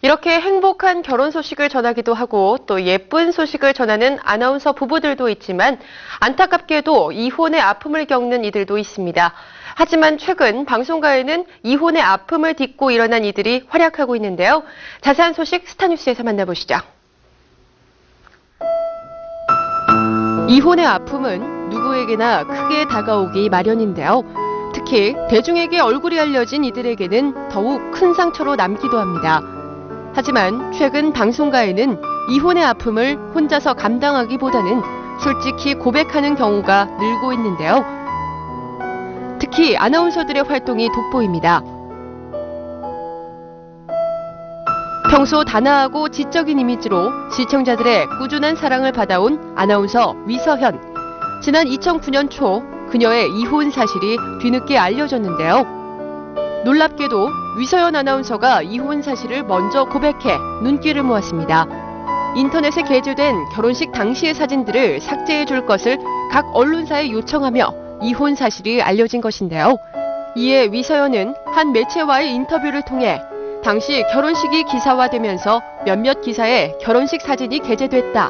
이렇게 행복한 결혼 소식을 전하기도 하고 또 예쁜 소식을 전하는 아나운서 부부들도 있지만 안타깝게도 이혼의 아픔을 겪는 이들도 있습니다. 하지만 최근 방송가에는 이혼의 아픔을 딛고 일어난 이들이 활약하고 있는데요. 자세한 소식 스타뉴스에서 만나보시죠. 이혼의 아픔은 누구에게나 크게 다가오기 마련인데요. 특히 대중에게 얼굴이 알려진 이들에게는 더욱 큰 상처로 남기도 합니다. 하지만 최근 방송가에는 이혼의 아픔을 혼자서 감당하기보다는 솔직히 고백하는 경우가 늘고 있는데요. 특히 아나운서들의 활동이 돋보입니다. 평소 단아하고 지적인 이미지로 시청자들의 꾸준한 사랑을 받아온 아나운서 위서현. 지난 2009년 초 그녀의 이혼 사실이 뒤늦게 알려졌는데요. 놀랍게도 위서현 아나운서가 이혼 사실을 먼저 고백해 눈길을 모았습니다. 인터넷에 게재된 결혼식 당시의 사진들을 삭제해 줄 것을 각 언론사에 요청하며 이혼 사실이 알려진 것인데요. 이에 위서현은 한 매체와의 인터뷰를 통해 당시 결혼식이 기사화되면서 몇몇 기사에 결혼식 사진이 게재됐다.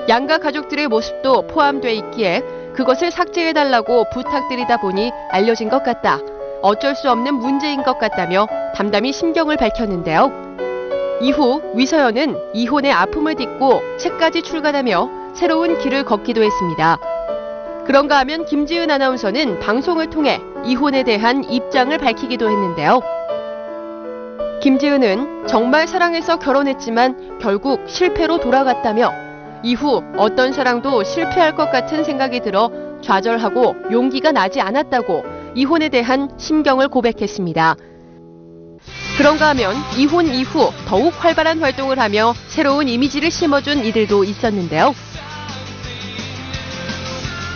양가 가족들의 모습도 포함돼 있기에 그것을 삭제해달라고 부탁드리다 보니 알려진 것 같다. 어쩔 수 없는 문제인 것 같다며 담담히 심경을 밝혔는데요. 이후 위서현은 이혼의 아픔을 딛고 책까지 출간하며 새로운 길을 걷기도 했습니다. 그런가 하면 김지은 아나운서는 방송을 통해 이혼에 대한 입장을 밝히기도 했는데요. 김지은은 정말 사랑해서 결혼했지만 결국 실패로 돌아갔다며 이후 어떤 사랑도 실패할 것 같은 생각이 들어 좌절하고 용기가 나지 않았다고 이혼에 대한 심경을 고백했습니다. 그런가 하면 이혼 이후 더욱 활발한 활동을 하며 새로운 이미지를 심어준 이들도 있었는데요.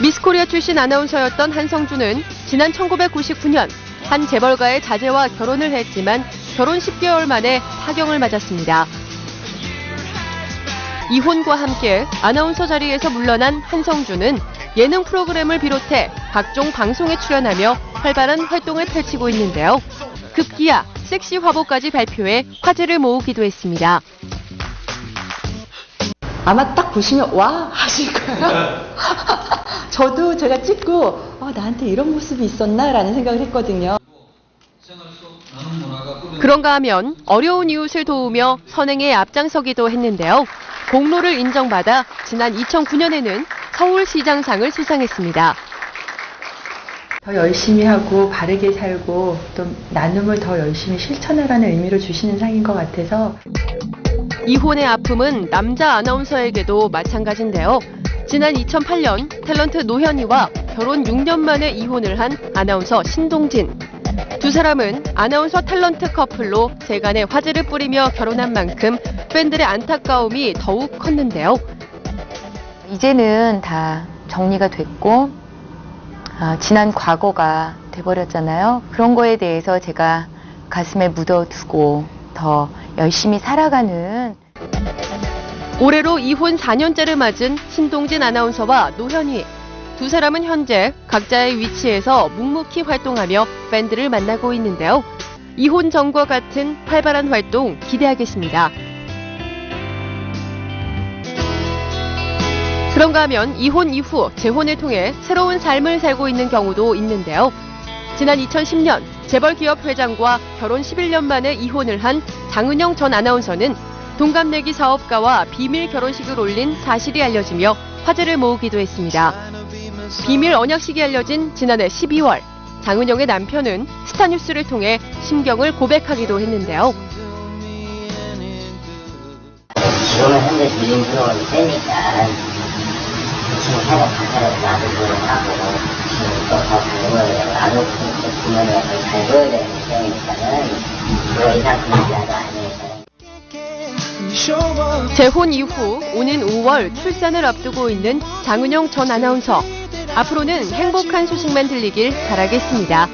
미스코리아 출신 아나운서였던 한성주는 지난 1999년 한 재벌가의 자제와 결혼을 했지만 결혼 10개월 만에 파경을 맞았습니다. 이혼과 함께 아나운서 자리에서 물러난 한성주는 예능 프로그램을 비롯해 각종 방송에 출연하며 활발한 활동을 펼치고 있는데요. 급기야 섹시 화보까지 발표해 화제를 모으기도 했습니다. 아마 딱 보시면 와 하실 거예요. 저도 제가 찍고 나한테 이런 모습이 있었나라는 생각을 했거든요. 그런가 하면 어려운 이웃을 도우며 선행에 앞장서기도 했는데요. 공로를 인정받아 지난 2009년에는 서울시장상을 수상했습니다. 더 열심히 하고 바르게 살고 또 나눔을 더 열심히 실천하라는 의미로 주시는 상인 것 같아서. 이혼의 아픔은 남자 아나운서에게도 마찬가지인데요. 지난 2008년 탤런트 노현이와 결혼 6년 만에 이혼을 한 아나운서 신동진. 두 사람은 아나운서 탤런트 커플로 세간에 화제를 뿌리며 결혼한 만큼 팬들의 안타까움이 더욱 컸는데요. 이제는 다 정리가 됐고 지난 과거가 돼버렸잖아요. 그런 거에 대해서 제가 가슴에 묻어두고 더 열심히 살아가는. 올해로 이혼 4년째를 맞은 신동진 아나운서와 노현희. 두 사람은 현재 각자의 위치에서 묵묵히 활동하며 팬들을 만나고 있는데요. 이혼 전과 같은 활발한 활동 기대하겠습니다. 그런가 하면 이혼 이후 재혼을 통해 새로운 삶을 살고 있는 경우도 있는데요. 지난 2010년 재벌 기업 회장과 결혼 11년 만에 이혼을 한 장은영 전 아나운서는 동갑내기 사업가와 비밀 결혼식을 올린 사실이 알려지며 화제를 모으기도 했습니다. 비밀 언약식이 알려진 지난해 12월, 장은영의 남편은 스타뉴스를 통해 심경을 고백하기도 했는데요. 지금은 현재 밀린 프로그램이 세니까 그 친구 살고 강사라고 놔두고 하고 지금 또더 공부를 나누고 부모님을 잘 보여야 되는 입장이니까는 그거 이상 분위기라도 아니니까. 재혼 이후 오는 5월 출산을 앞두고 있는 장은영 전 아나운서. 앞으로는 행복한 소식만 들리길 바라겠습니다.